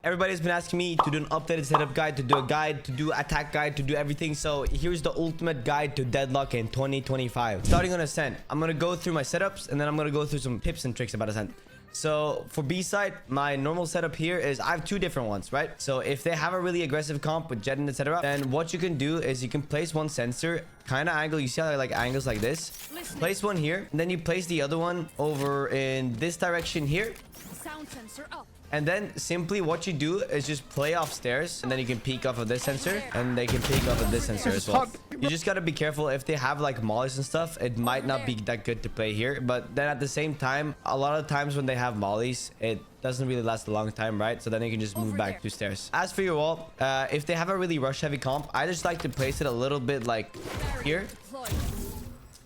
Everybody's been asking me to do an updated setup guide, to do a guide, to do attack guide, to do everything. So here's the ultimate guide to Deadlock in 2025. Starting on Ascent, I'm going to go through my setups and then I'm going to go through some tips and tricks about Ascent. So for B side, my normal setup here is I have two different ones, right? So if they have a really aggressive comp with Jet and etc., then what you can do is you can place one sensor kind of angle. You see how like angles like this? Place one here, and then you place the other one over in this direction here. Sound sensor up. And then simply what you do is just play off stairs, and then you can peek off of this sensor, and they can peek off of this sensor as well. You just gotta be careful. If they have like mollies and stuff, it might not be that good to play here. But then at the same time, a lot of times when they have mollies, it doesn't really last a long time, right? So then you can just move back to stairs. As for your wall, if they have a really rush heavy comp, I just like to place it a little bit like here,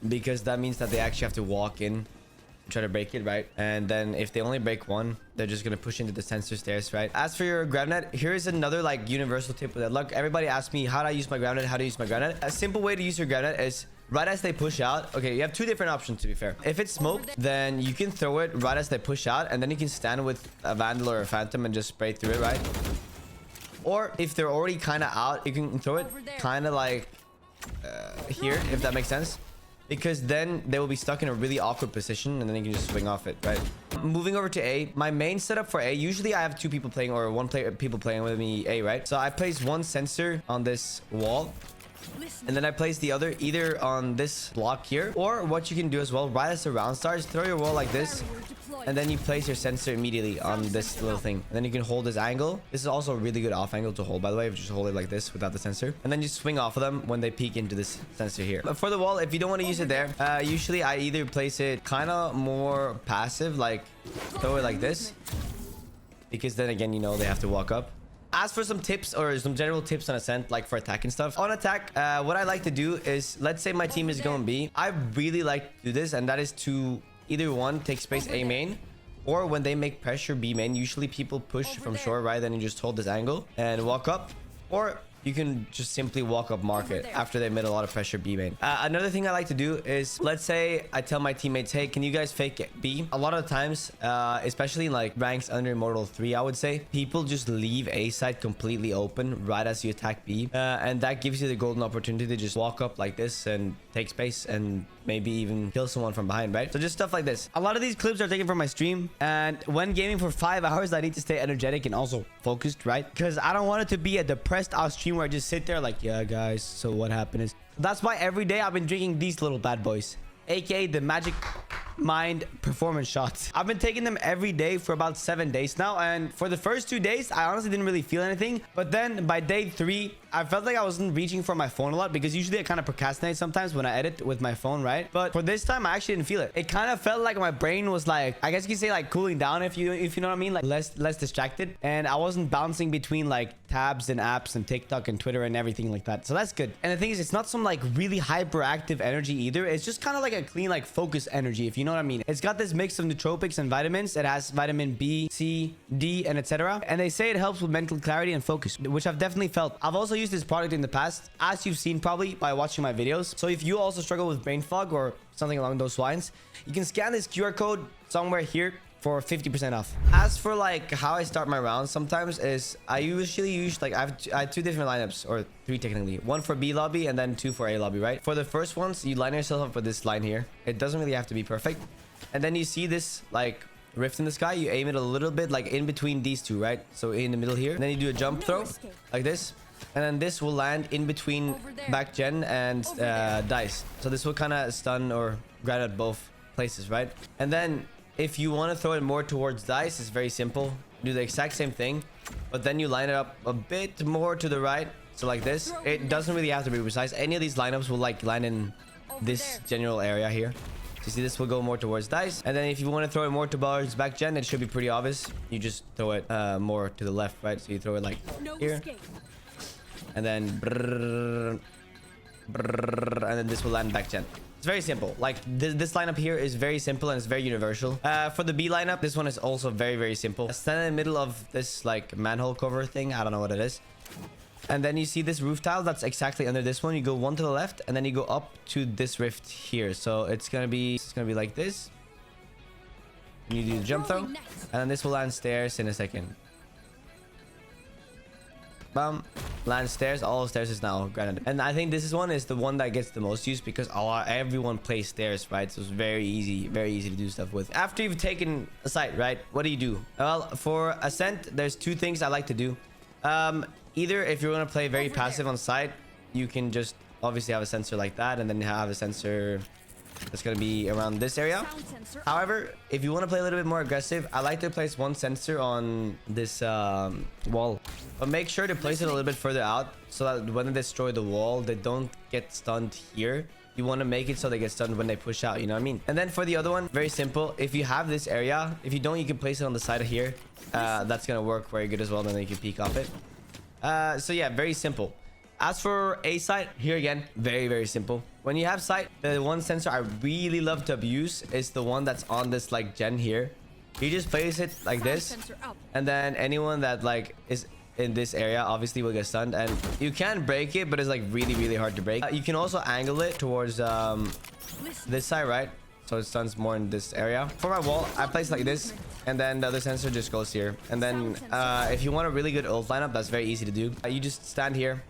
because that means that they actually have to walk in, try to break it, right? And then if they only break one, they're just gonna push into the sensor stairs, right? As for your ground net, here's another like universal tip with Deadlock. Everybody asks me how do I use my ground net, how to use my ground net. A simple way to use your ground net is right as they push out. Okay, you have two different options, to be fair. If it's smoked, then you can throw it right as they push out, and then you can stand with a vandal or a phantom and just spray through it, right? Or if they're already kind of out, you can throw it kind of like here, if that makes sense, because then they will be stuck in a really awkward position, and then you can just swing off it, right? Moving over to A, my main setup for A, usually I have two people playing, or people playing with me A, right? So I place one sensor on this wall, and then I place the other either on this block here, or what you can do as well, right as the round starts, throw your wall like this, and then you place your sensor immediately on this little thing, and then you can hold this angle. This is also a really good off angle to hold, by the way, if you just hold it like this without the sensor, and then you swing off of them when they peek into this sensor here. But for the wall, if you don't want to use it there, usually I either place it kind of more passive, like throw it like this, because then again, you know, they have to walk up. As for some tips or some general tips on Ascent, like for attack and stuff. On attack, what I like to do is, let's say my team is going B. I really like to do this, and that is to either one, take space A main, or when they make pressure B main, usually people push from short, right? Then you just hold this angle and walk up, or you can just simply walk up market after they made a lot of pressure B main. Another thing I like to do is, let's say I tell my teammates, hey, can you guys fake B? A lot of times, especially in like ranks under Immortal 3, I would say, people just leave A side completely open right as you attack B. And that gives you the golden opportunity to just walk up like this and take space and maybe even kill someone from behind, right? So just stuff like this. A lot of these clips are taken from my stream, and when gaming for 5 hours, I need to stay energetic and also focused, right? Because I don't want it to be a depressed out stream where I just sit there like, yeah guys, so what happened is... That's why every day I've been drinking these little bad boys, aka the Magic Mind performance shots. I've been taking them every day for about 7 days now, and for the first 2 days I honestly didn't really feel anything, but then by day 3 I felt like I wasn't reaching for my phone a lot, because usually I kind of procrastinate sometimes when I edit with my phone, right? But for this time I actually didn't feel it. It kind of felt like my brain was like, I guess you could say like cooling down, if you know what I mean, like less distracted, and I wasn't bouncing between like tabs and apps and TikTok and Twitter and everything like that. So that's good. And the thing is, it's not some like really hyperactive energy either. It's just kind of like a clean like focus energy, if you know what I mean. It's got this mix of nootropics and vitamins. It has vitamin B, C, D, and etc. And they say it helps with mental clarity and focus, which I've definitely felt. I've also used this product in the past, as you've seen probably by watching my videos. So if you also struggle with brain fog or something along those lines, you can scan this QR code somewhere here for 50% off. As for like how I start my rounds sometimes is, I usually use like I have 2 different lineups, or 3 technically. 1 for B lobby and then 2 for A lobby, right? For the first ones, you line yourself up with this line here. It doesn't really have to be perfect. And then you see this like rift in the sky, you aim it a little bit like in between these two, right? So in the middle here, and then you do a jump throw like this, and then this will land in between back gen and dice. So this will kind of stun or grab at both places, right? And then if you want to throw it more towards dice, it's very simple. Do the exact same thing, but then you line it up a bit more to the right, so like this. It doesn't really have to be precise. Any of these lineups will like land in this general area here. You see, this will go more towards dice, and then if you want to throw it more towards back gen, it should be pretty obvious. You just throw it more to the left, right? So you throw it like here, and then brrr, brrr, and then this will land back gen. It's very simple. Like this lineup here is very simple and it's very universal. For the B lineup, this one is also very simple. Stand in the middle of this like manhole cover thing. I don't know what it is. And then you see this roof tile that's exactly under this one. You go 1 to the left, and then you go up to this rift here. So it's gonna be like this. And you do the jump throw, and then this will land stairs in a second. Bam. Land stairs. All stairs is now granted. And I think this is the one that gets the most use because everyone plays stairs, right? So it's very easy to do stuff with. After you've taken a site, right? What do? Well, for Ascent, there's two things I like to do. Either if you're gonna play very passive on site, you can just obviously have a sensor like that, and then have a sensor that's gonna be around this area. However, if you want to play a little bit more aggressive, I like to place one sensor on this wall, but make sure to place it a little bit further out so that when they destroy the wall, they don't get stunned here. You want to make it so they get stunned when they push out, you know what I mean? And then for the other one, very simple. If you have this area, if you don't, you can place it on the side of here. That's gonna work very good as well. Then you can peek off it. So yeah, very simple. As for A site, here again, very simple. When you have sight, the one sensor I really love to abuse is the one that's on this like gen here. You just place it like this, and then anyone that like is in this area obviously will get stunned, and you can break it, but it's like really hard to break. You can also angle it towards this side, right? So it stuns more in this area. For my wall, I place like this, and then the other sensor just goes here. And then if you want a really good ult lineup, that's very easy to do. You just stand here,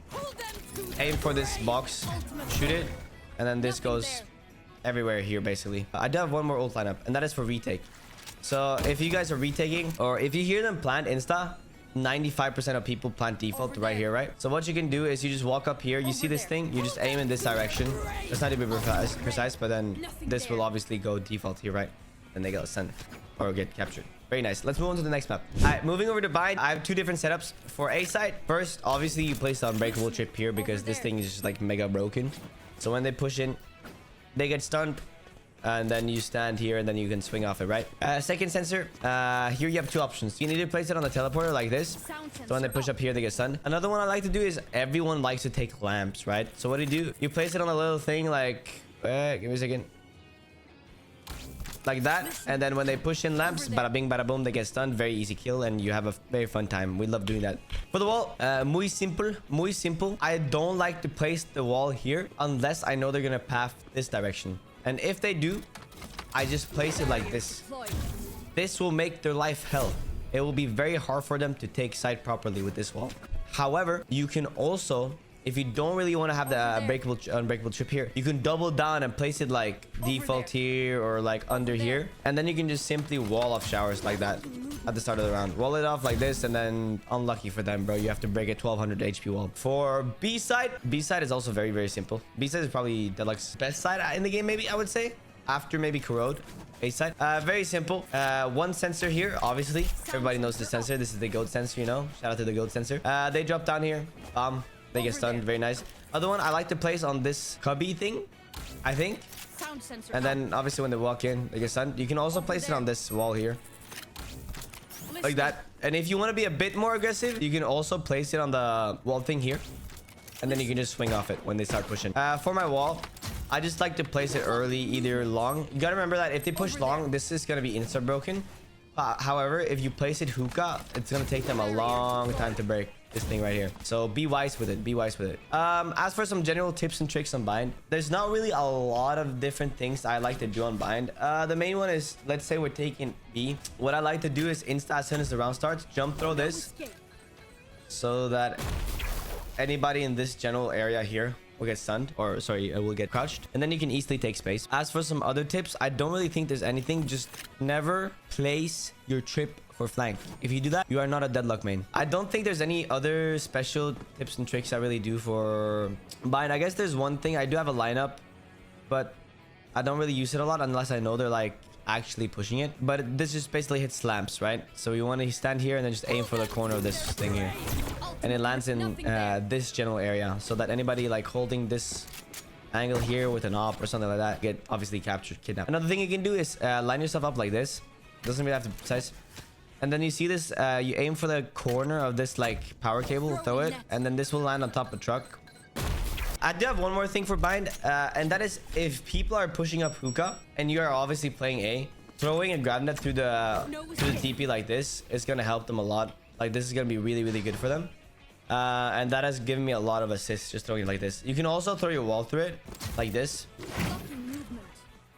aim for this box, shoot it, and then this goes everywhere here basically. I do have one more ult lineup, and that is for retake. So if you guys are retaking, or if you hear them plant insta, 95% of people plant default right here, right? So what you can do is you just walk up here, you see this thing, you just aim in this direction. It's not even precise, but then this will obviously go default here, right? And they get sent or get captured. Very nice. Let's move on to the next map. All right, moving over to bind. I have two different setups for A site. First, obviously you place the unbreakable chip here because this thing is just like mega broken. So when they push in, they get stunned. And then you stand here and then you can swing off it, right? Second sensor, here you have two options. You need to place it on the teleporter like this, so when they push up here they get stunned. Another one I like to do is everyone likes to take lamps, right? So what do? You place it on a little thing like give me a second, like that, and then when they push in lamps, bada bing bada boom, they get stunned. Very easy kill, and you have a very fun time. We love doing that. For the wall, muy simple. I don't like to place the wall here unless I know they're gonna path this direction. And if they do, I just place it like this. This will make their life hell. It will be very hard for them to take site properly with this wall. However, you can also, if you don't really want to have the unbreakable chip here, you can double down and place it like default here or like under here. And then you can just simply wall off showers like that at the start of the round. Wall it off like this, and then unlucky for them, bro, you have to break a 1200 HP wall. For B side is also very simple. B side is probably Deadlock's best side in the game, maybe I would say, after maybe Corrode. A side, very simple. One sensor here, obviously everybody knows the sensor. This is the goat sensor, you know, shout out to the goat sensor. They drop down here, they get stunned. Very nice. Other one I like to place on this cubby thing, I think, and then obviously when they walk in they get stunned. You can also place it on this wall here like that. And if you want to be a bit more aggressive, you can also place it on the wall thing here, and then you can just swing off it when they start pushing. For my wall, I just like to place it early, either long. You gotta remember that if they push long, this is gonna be insta broken. However, if you place it hookah, it's gonna take them a long time to break this thing right here. So be wise with it. As for some general tips and tricks on bind, there's not really a lot of different things I like to do on bind. The main one is, let's say we're taking B. What I like to do is insta as soon as the round starts, jump throw this so that anybody in this general area here will get stunned, or sorry, will get crouched, and then you can easily take space. As for some other tips, I don't really think there's anything. Just never place your trip for flank. If you do that, you are not a Deadlock main. I don't think there's any other special tips and tricks I really do for bind. I guess there's one thing. I do have a lineup, but I don't really use it a lot unless I know they're like actually pushing it. But this just basically hits lamps, right? So you want to stand here and then just aim for the corner of this thing here, and it lands in this general area, so that anybody like holding this angle here with an op or something like that get obviously captured, kidnapped. Another thing you can do is line yourself up like this. Doesn't really have to be precise. And then you see this, you aim for the corner of this like power cable, throw it, and then this will land on top of a truck. I do have one more thing for bind, and that is if people are pushing up hookah and you are obviously playing A, throwing a granite through the TP like this is gonna help them a lot. Like this is gonna be really good for them, and that has given me a lot of assists just throwing it like this. You can also throw your wall through it like this,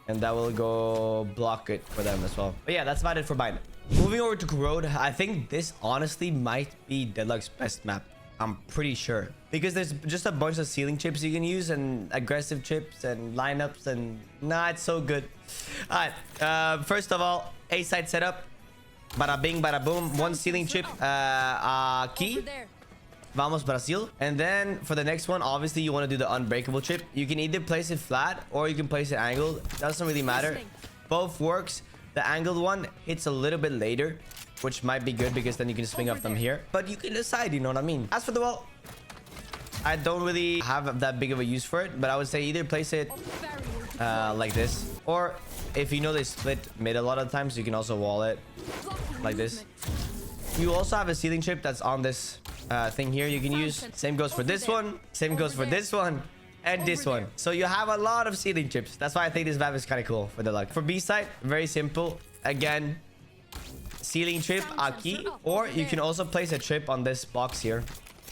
and that will go block it for them as well. But yeah, that's about it for bind. Moving over to Corrode, I think this honestly might be Deadlock's best map. I'm pretty sure. Because there's just a bunch of ceiling chips you can use and aggressive chips and lineups and... Nah, it's so good. Alright, first of all, A side setup. Bada bing, bada boom. One ceiling chip. Key. Vamos Brazil. And then for the next one, obviously you want to do the unbreakable chip. You can either place it flat or you can place it angled. Doesn't really matter. Both works. The angled one hits a little bit later, which might be good because then you can swing off them here. But you can decide, you know what I mean? As for the wall, I don't really have that big of a use for it, but I would say either place it like this, or if you know they split mid a lot of times, you can also wall it like this. You also have a ceiling chip that's on this thing here you can use. Same goes for this one, same goes for this one, and this one. So you have a lot of ceiling chips. That's why I think this map is kind of cool for the luck. For B side, very simple. Again, ceiling trip, Aki, or you can also place a trip on this box here.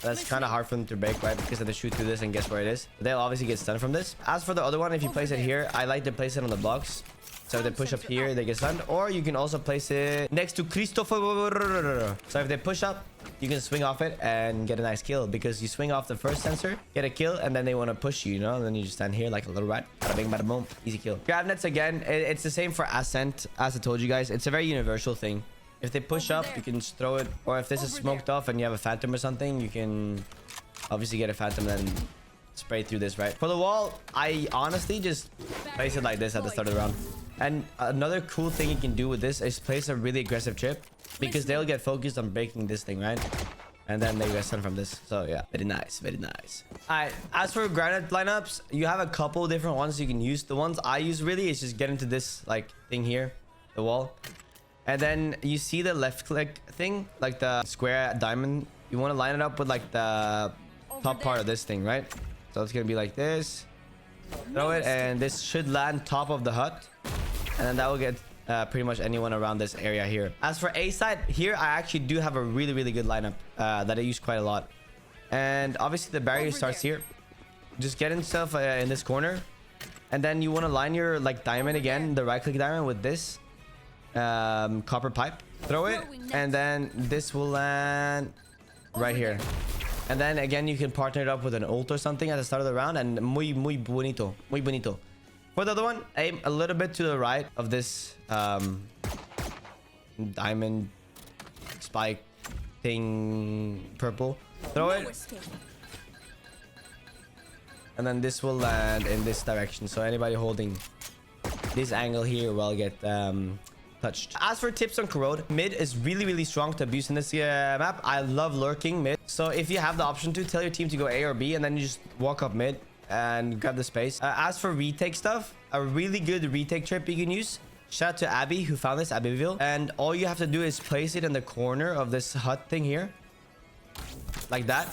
That's kind of hard for them to break, right? Because they shoot through this and guess where it is. They'll obviously get stunned from this. As for the other one, if you place it here, I like to place it on the box. So if they push up here, they get stunned. Or you can also place it next to Christopher. So if they push up, you can swing off it and get a nice kill. Because you swing off the first sensor, get a kill, and then they want to push you, you know? And then you just stand here like a little rat. Bada bing, bada boom. Easy kill. Grab nets again. It's the same for Ascent, as I told you guys. It's a very universal thing. If they push up, you can just throw it. Or if this is smoked off and you have a phantom or something, you can obviously get a phantom and then spray through this, right? For the wall, I honestly just place it like this at the start of the round. And another cool thing you can do with this is place a really aggressive chip, because they'll get focused on breaking this thing, right? And then they get stunned from this. So yeah, very nice, very nice. Alright, as for granite lineups, you have a couple different ones you can use. The ones I use really is just get into this like thing here, the wall. And then you see the left click thing, like the square diamond. You want to line it up with like the top part of this thing, right? So it's gonna be like this. Throw it, and this should land top of the hut. And then that will get pretty much anyone around this area here. As for A side, here I actually do have a really, really good lineup that I use quite a lot. And obviously the barrier starts here. Just get yourself in this corner. And then you want to line your like diamond again, the right click diamond with this copper pipe. Throw it, and then this will land right here. And then again, you can partner it up with an ult or something at the start of the round, and muy bonito, muy bonito. For the other one, aim a little bit to the right of this diamond spike thing, purple. Throw it, and then this will land in this direction. So anybody holding this angle here will get touched. As for tips on Corrode, mid is really, really strong to abuse in this map. I love lurking mid. So if you have the option to, tell your team to go A or B, and then you just walk up mid and grab the space. As for retake stuff, a really good retake trip you can use. Shout out to Abby who found this, Abbeville. And all you have to do is place it in the corner of this hut thing here. Like that.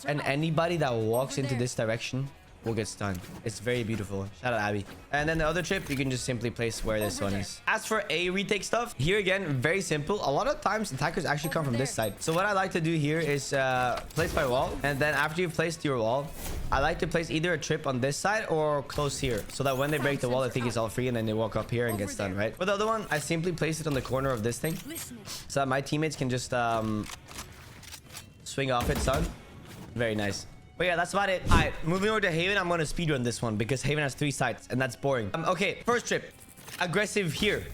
And anybody that walks into this direction will get stunned. It's very beautiful. Shout out Abby. And then the other trip, you can just simply place where this one is. As for A retake stuff, here again, very simple. A lot of times attackers actually come from this side. So what I like to do here is place my wall. And then after you've placed your wall, I like to place either a trip on this side or close here. So that when they break the wall, I think it's all free, and then they walk up here and get stunned, right? For the other one, I simply place it on the corner of this thing. So that my teammates can just swing off it, stun. Very nice. But yeah, that's about it. All right, moving over to Haven. I'm going to speedrun this one because Haven has 3 sides and that's boring. Okay, first trip. Aggressive here.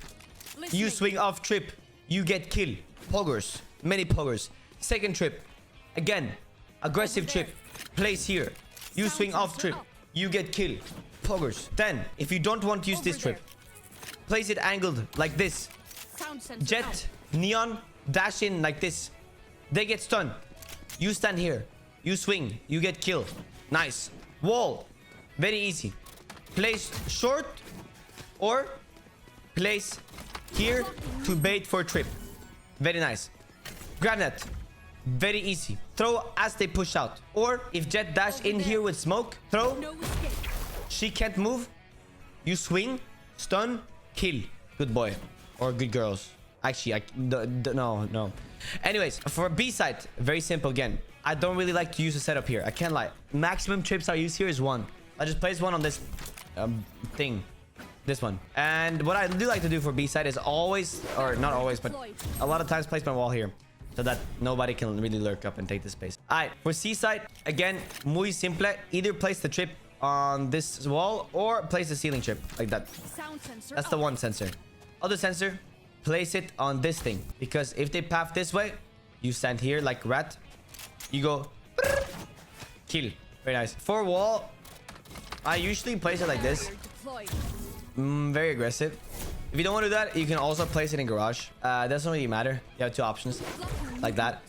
You swing off trip. You get kill. Poggers. Many poggers. Second trip. Again. Aggressive trip. Place here. You swing off trip. You get kill. Poggers. Then, if you don't want to use this trip, place it angled like this. Jet. Neon. Dash in like this. They get stunned. You stand here. You swing, you get killed. Nice. Wall. Very easy. Place short or place here to bait for trip. Very nice. Granite. Very easy. Throw as they push out. Or if Jet dash in here with smoke, throw. She can't move. You swing, stun, kill. Good boy. Or good girls. Actually, no. Anyways, for B side, very simple again. I don't really like to use a setup here. I can't lie. Maximum trips I use here is 1. I just place one on this thing. This one. And what I do like to do for B side is always, or not always, but a lot of times place my wall here. so that nobody can really lurk up and take the space. All right, for C side, again, muy simple. Either place the trip on this wall or place the ceiling trip like that. That's the one sensor. Other sensor, place it on this thing, because if they path this way, you stand here like rat, you go kill. Very nice. For wall, I usually place it like this. Very aggressive. If you don't want to do that, you can also place it in garage. Doesn't really matter. You have two options like that.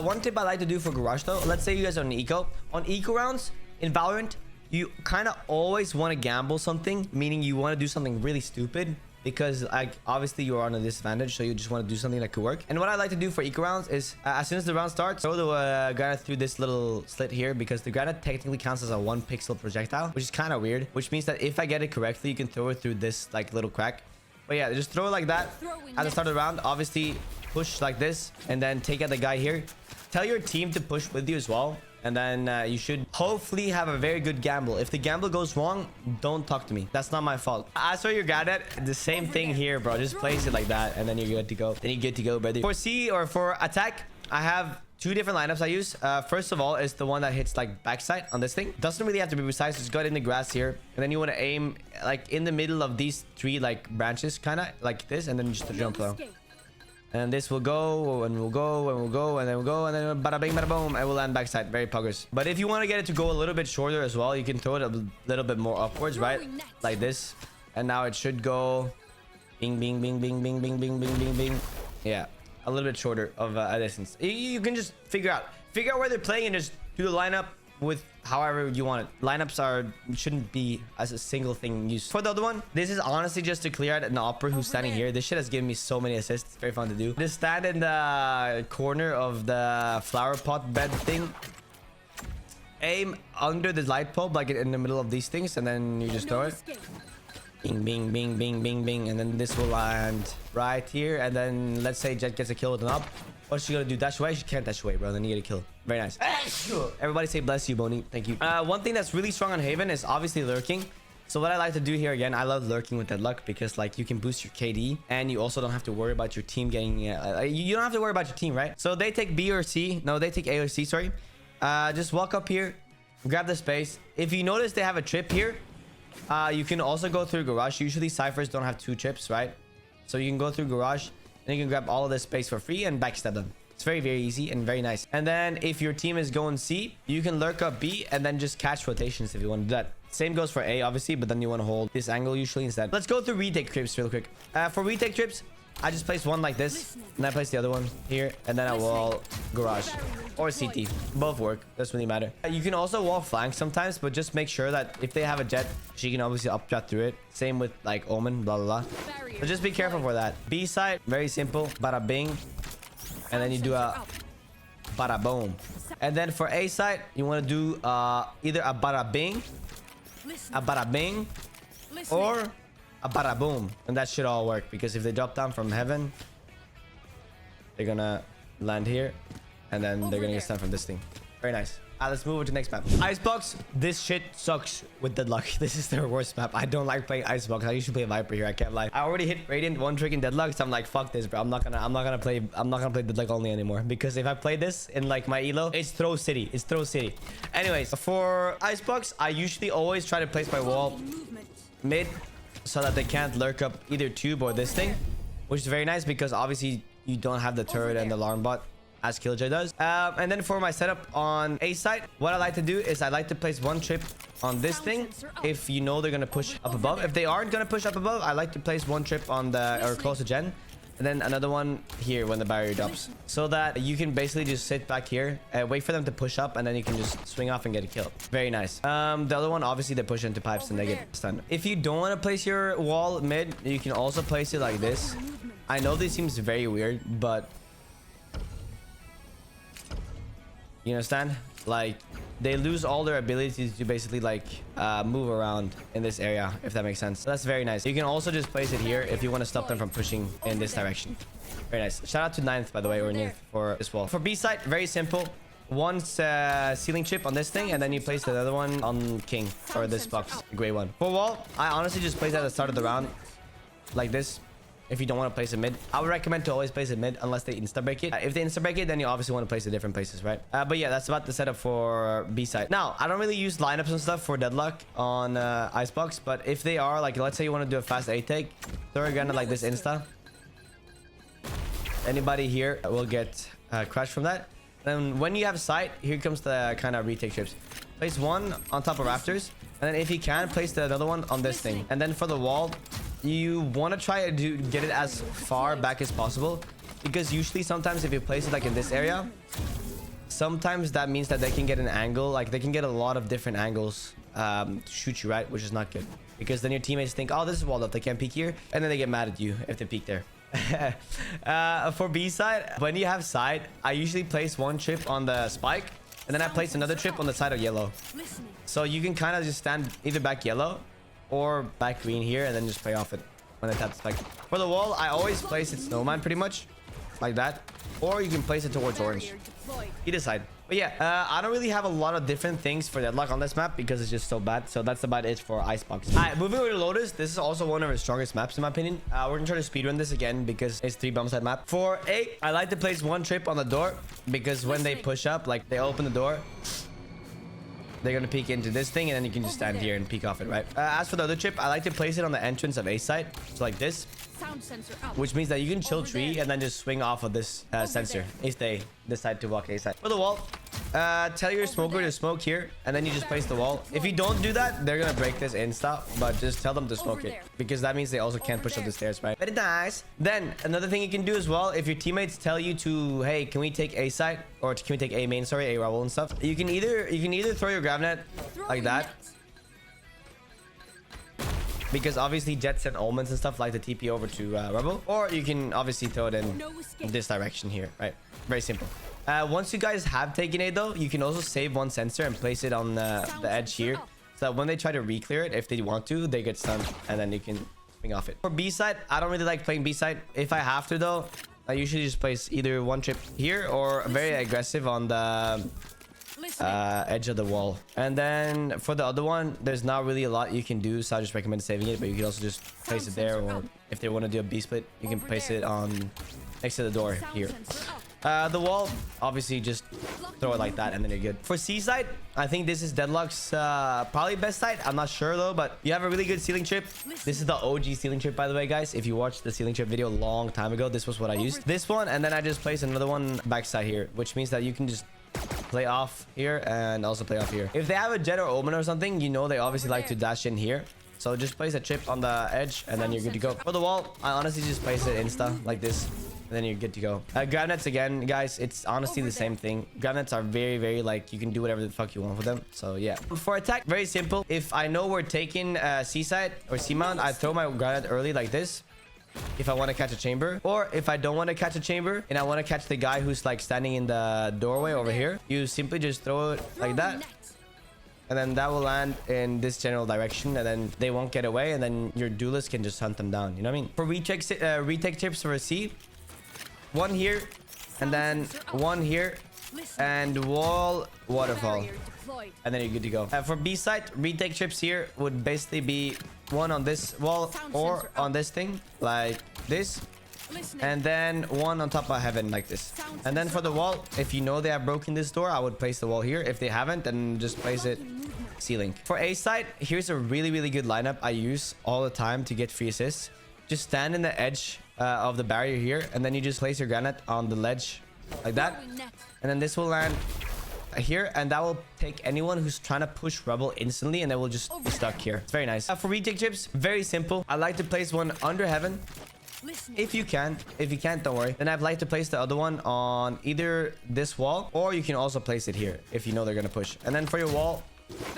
One tip I like to do for garage though, let's say you guys are on eco. On eco rounds in Valorant, you kind of always want to gamble something, meaning you want to do something really stupid, because like obviously you're on a disadvantage, so you just want to do something that could work. And what I like to do for eco rounds is as soon as the round starts, throw the granite through this little slit here, because the granite technically counts as a 1 pixel projectile, which is kind of weird, which means that if I get it correctly, you can throw it through this like little crack. But yeah, just throw it like that at the start of the round. Obviously push like this and then take out the guy here. Tell your team to push with you as well, and then you should hopefully have a very good gamble. If the gamble goes wrong, don't talk to me. That's not my fault. As for your granite, the same thing here, bro. Just place it like that and then you're good to go. Then you're good to go, brother. For C or for attack, I have 2 different lineups I use. First of all is the one that hits like backside on this thing. Doesn't really have to be precise. Just got in the grass here, and then you want to aim like in the middle of these 3 like branches, kind of like this, and then just a jump low. And this will go, and we'll go, and we'll go, and then we'll go, and then bada bing, bada boom, and we'll land backside. Very poggers. But if you want to get it to go a little bit shorter as well, you can throw it a little bit more upwards, right? Like this. And now it should go bing, bing, bing, bing, bing, bing, bing, bing, bing, bing. Yeah, a little bit shorter of a distance. You can just figure out where they're playing and just do the lineup with however you want it. Lineups shouldn't be as a single thing used. For the other one, this is honestly just to clear out an opera who's standing here. This shit has given me so many assists. It's very fun to do. Just stand in the corner of the flower pot bed thing. Aim under the light bulb, like in the middle of these things, and then you just throw it. Bing, bing, bing, bing, bing, bing, and then this will land right here. And then let's say Jet gets a kill with an up. What's she gonna do? Dash away? She can't dash away, bro. Then you get a kill. Very nice. Everybody say bless you, Boni. Thank you. One thing that's really strong on Haven is obviously lurking. So what I like to do here, again, I love lurking with Deadlock, because like you can boost your KD, and you also don't have to worry about your team getting you don't have to worry about your team, right? So they take B or C. No, they take A or C, sorry. Just walk up here, grab the space. If you notice they have a trip here, you can also go through garage. Usually ciphers don't have 2 trips, right? So you can go through garage, and you can grab all of this space for free and backstab them. It's very, very easy and very nice. And then if your team is going C, you can lurk up B and then just catch rotations if you want to do that. Same goes for A, obviously, but then you want to hold this angle usually instead. Let's go through retake trips real quick. For retake trips, I just place one like this, and I place the other one here, and then I wall garage or CT. Both work. Doesn't really matter. You can also wall flank sometimes, but just make sure that if they have a jet, she can obviously up jet through it. Same with like Omen, blah, blah, blah. So just be careful for that. B side, very simple. Bada bing. And then you do a bada boom. And then for A side, you want to do either a bada bing, or a bada boom. And that should all work, because if they drop down from heaven, they're gonna land here, and then they're gonna get stunned from this thing. Very nice. Let's move on to the next map. Icebox. This shit sucks with Deadlock. This is their worst map. I don't like playing Icebox. I usually play Viper here. I can't lie. I already hit Radiant 1 trick in Deadlock, so I'm like, fuck this, bro. I'm not gonna play Deadlock only anymore, because if I play this in like my elo, it's throw city. It's throw city. Anyways, for Icebox, I usually always try to place my wall mid, so that they can't lurk up either tube or this thing, which is very nice, because obviously you don't have the turret and the alarm bot as Killjoy does. And then for my setup on A side, what I like to do is I like to place one trip on this thing if you know they're gonna push up above. If they aren't gonna push up above, I like to place one trip on the or close to gen, and then another one here when the barrier drops, so that you can basically just sit back here and wait for them to push up, and then you can just swing off and get a kill. Very nice. The other one, obviously they push into pipes and they get stunned. If you don't want to place your wall mid, you can also place it like this. I know this seems very weird, but you understand? Like, they lose all their abilities to basically like move around in this area, if that makes sense. So that's very nice. You can also just place it here if you want to stop them from pushing in this direction. Very nice. Shout out to 9th, by the way, or 9th for this wall. For B side, very simple. One ceiling chip on this thing, and then you place the other one on king, or this box, the gray one. For wall, I honestly just place it at the start of the round like this. if you don't want to place it mid. I would recommend to always place it mid unless they insta break it. If they insta break it, then you obviously want to place it different places, right? But yeah, that's about the setup for B side. Now, I don't really use lineups and stuff for Deadlock on Icebox, but if they are, like, let's say you want to do a fast A take, throw a grenade like this insta. Anybody here will get crushed from that. Then when you have sight, here comes the kind of retake trips. Place one on top of rafters, and then if you can, place the other one on this thing. And then for the wall, you want to try to get it as far back as possible, because usually sometimes if you place it like in this area, sometimes that means that they can get an angle, like they can get a lot of different angles to shoot you, right? Which is not good, because then your teammates think, oh, this is walled up, they can't peek here, and then they get mad at you if they peek there. For B side, when you have side, I usually place one trip on the spike, and then I place another trip on the side of yellow. So you can kind of just stand either back yellow or back green here, and then just play off it when I tap the spike. For the wall, I always place it snowman pretty much like that, or you can place it towards orange. You decide. But yeah, I don't really have a lot of different things for Deadlock on this map because it's just so bad. So that's about it for Icebox. All right, moving over to Lotus. This is also one of our strongest maps in my opinion. We're gonna try to speedrun this again because it's 3 bumps at map. For A, I like to place one trip on the door, because when they push up, like they open the door, they're gonna peek into this thing, and then you can just stand here and peek off it, right? As for the other chip, I like to place it on the entrance of A site, so like this, which means that you can chill tree and then just swing off of this sensor if they decide to walk A site. For the wall, tell your smoker to smoke here, and then you just place the wall. If you don't do that, they're gonna break this insta, but just tell them to smoke it, because that means they also can't push up the stairs, right? Very nice. Then another thing you can do as well, if your teammates tell you to, hey, can we take A site, or can we take A main, sorry, A rubble and stuff, you can either throw your grab net like that, because obviously jets and omens and stuff like to TP over to rebel, or you can obviously throw it in this direction here, right? Very simple. Once you guys have taken A though, you can also save one sensor and place it on the edge here, so that when they try to re-clear it, if they want to, they get stunned, and then you can swing off it. For B side, I don't really like playing B side. If I have to though, I usually just place either one trip here or very aggressive on the edge of the wall. And then for the other one, there's not really a lot you can do, so I just recommend saving it, but you can also just place it there, or if they want to do a B split, you can place it on next to the door here. The wall, obviously just throw it like that, and then you're good. For C side, I think this is Deadlock's probably best side. I'm not sure though, but you have a really good ceiling trip. This is the OG ceiling trip, by the way, guys. If you watched the ceiling trip video a long time ago, this was what I used. This one, and then I just placed another one backside here, which means that you can just play off here and also play off here. If they have a jet or omen or something, you know they obviously like to dash in here. So just place a chip on the edge, and then you're good to go. For the wall, I honestly just place it insta like this, and then you're good to go. Grab nets again, guys, it's honestly the same thing. Grab nets are very like, you can do whatever the fuck you want with them. So yeah. For attack, very simple. If I know we're taking C side or C mount, I throw my granite early like this, if I want to catch a chamber. Or if I don't want to catch a chamber and I want to catch the guy who's like standing in the doorway over here, you simply just throw it like that, and then that will land in this general direction, and then they won't get away, and then your duelist can just hunt them down, you know what I mean? For retake tips for a C, one here, and then one here, and wall waterfall, and then you're good to go. For B side, retake trips here would basically be one on this wall or on this thing like this, and then one on top of heaven like this. And then for the wall, if you know they have broken this door, I would place the wall here. If they haven't, then just place it ceiling. For A side, here's a really good lineup I use all the time to get free assists. Just stand in the edge of the barrier here, and then you just place your granite on the ledge like that, and then this will land here, and that will take anyone who's trying to push rubble instantly, and they will just be stuck here. It's very nice. For retake chips, very simple. I like to place one under heaven if you can. If you can't, don't worry. Then I'd like to place the other one on either this wall, or you can also place it here if you know they're gonna push. And then for your wall,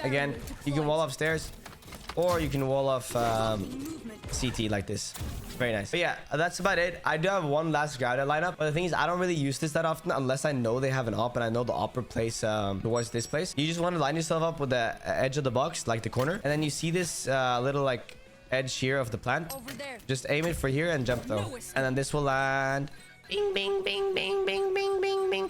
again, you can wall upstairs, or you can wall off CT like this. Very nice. But yeah, that's about it. I do have one last grounded lineup, but the thing is, I don't really use this that often unless I know they have an op, and I know the op will place towards this place. You just want to line yourself up with the edge of the box, like the corner, and then you see this little like edge here of the plant. Just aim it for here and jump though, and then this will land bing bing bing bing bing bing bing bing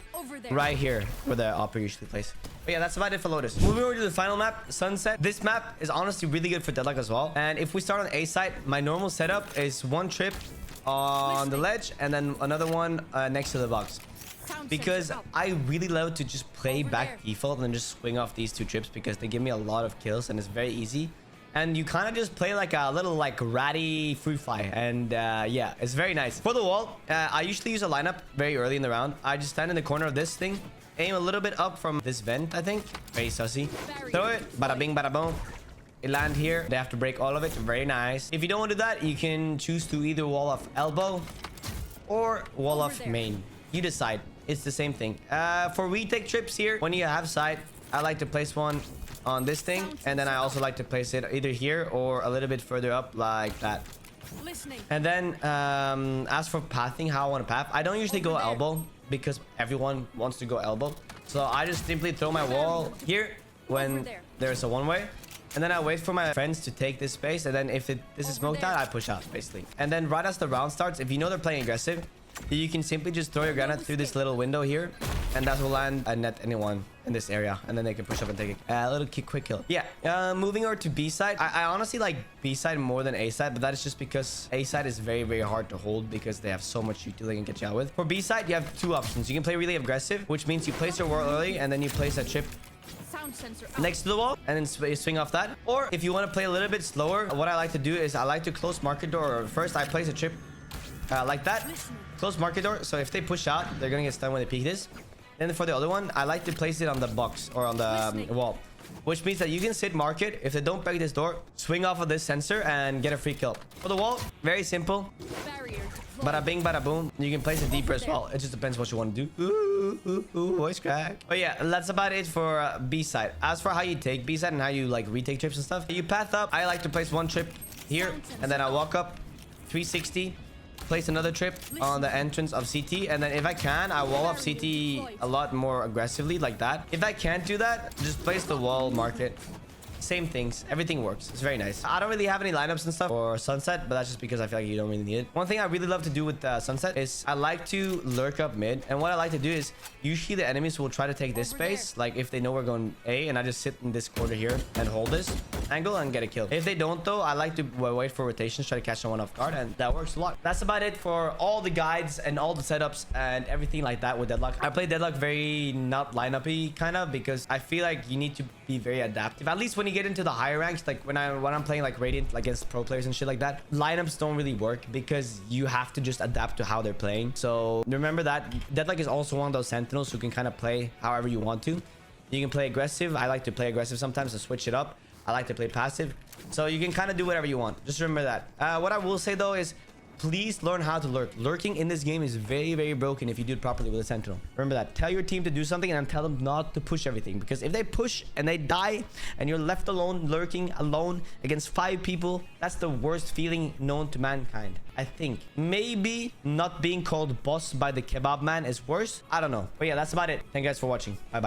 right here where the opera usually plays. But yeah, that's about it for Lotus. Moving over to the final map, Sunset. This map is honestly really good for Deadlock as well. And if we start on A side, my normal setup is one trip on the ledge, and then another one next to the box. Because I really love to just play back default and just swing off these 2 trips because they give me a lot of kills and it's very easy. And you kind of just play like a little like ratty free fly. And yeah, it's very nice. For the wall, I usually use a lineup very early in the round. I just stand in the corner of this thing, aim a little bit up from this vent, I think. Very sussy. Throw it. Bada bing, bada boom. It land here. They have to break all of it. Very nice. If you don't want to do that, you can choose to either wall off elbow or wall off main. You decide. It's the same thing. For retake trips here, when you have sight, I like to place one on this thing, and then I also like to place it either here or a little bit further up like that. And then as for pathing, how I want to path, I don't usually go elbow because everyone wants to go elbow. So I just simply throw my wall here when there's a one-way, and then I wait for my friends to take this space, and then if this is smoked out, I push out basically. And then right as the round starts, if you know they're playing aggressive, you can simply just throw your granite through this little window here, and that will land and net anyone in this area, and then they can push up and take a little quick kill. Yeah, moving over to B side, I honestly like B side more than A side, but that is just because A side is very hard to hold because they have so much utility and get you out with. For B side, you have 2 options. You can play really aggressive, which means you place your wall early and then you place a chip next to the wall and then you swing off that. Or if you want to play a little bit slower, what I like to do is I like to close market door. First I place a chip like that, close market door, so if they push out, they're gonna get stunned when they peek this. Then for the other one, I like to place it on the box or on the wall, which means that you can sit market. If they don't break this door, swing off of this sensor and get a free kill. For the wall, very simple. Bada bing, bada boom. You can place it deeper as well. It just depends what you want to do. Ooh, voice crack. But yeah, that's about it for B side. As for how you take B side and how you like retake trips and stuff, you path up. I like to place one trip here, and then I walk up 360. Place another trip on the entrance of CT, and then if I can, I wall up CT a lot more aggressively like that. If I can't do that, just place the wall market. Same things, everything works. It's very nice. I don't really have any lineups and stuff for sunset, but that's just because I feel like you don't really need it. One thing I really love to do with sunset is I like to lurk up mid, and what I like to do is usually the enemies will try to take this space, like if they know we're going A, and I just sit in this corner here and hold this angle and get a kill. If they don't though, I like to wait for rotations, try to catch someone off guard, and that works a lot. That's about it for all the guides and all the setups and everything like that with Deadlock. I play Deadlock very not lineup-y kind of because I feel like you need to be very adaptive, at least when you get into the higher ranks. Like when I'm playing like Radiant, like against pro players and shit like that, lineups don't really work because you have to just adapt to how they're playing. So remember that Deadlock is also one of those sentinels who can kind of play however you want to. You can play aggressive. I like to play aggressive sometimes to switch it up. I like to play passive, so you can kind of do whatever you want. Just remember that. What I will say though is please learn how to lurk. Lurking in this game is very broken if you do it properly with a sentinel. Remember that. Tell your team to do something and then tell them not to push everything, because if they push and they die and you're left alone lurking alone against 5 people, that's the worst feeling known to mankind. I think maybe not being called boss by the kebab man is worse. I don't know, but yeah, that's about it. Thank you guys for watching. Bye bye.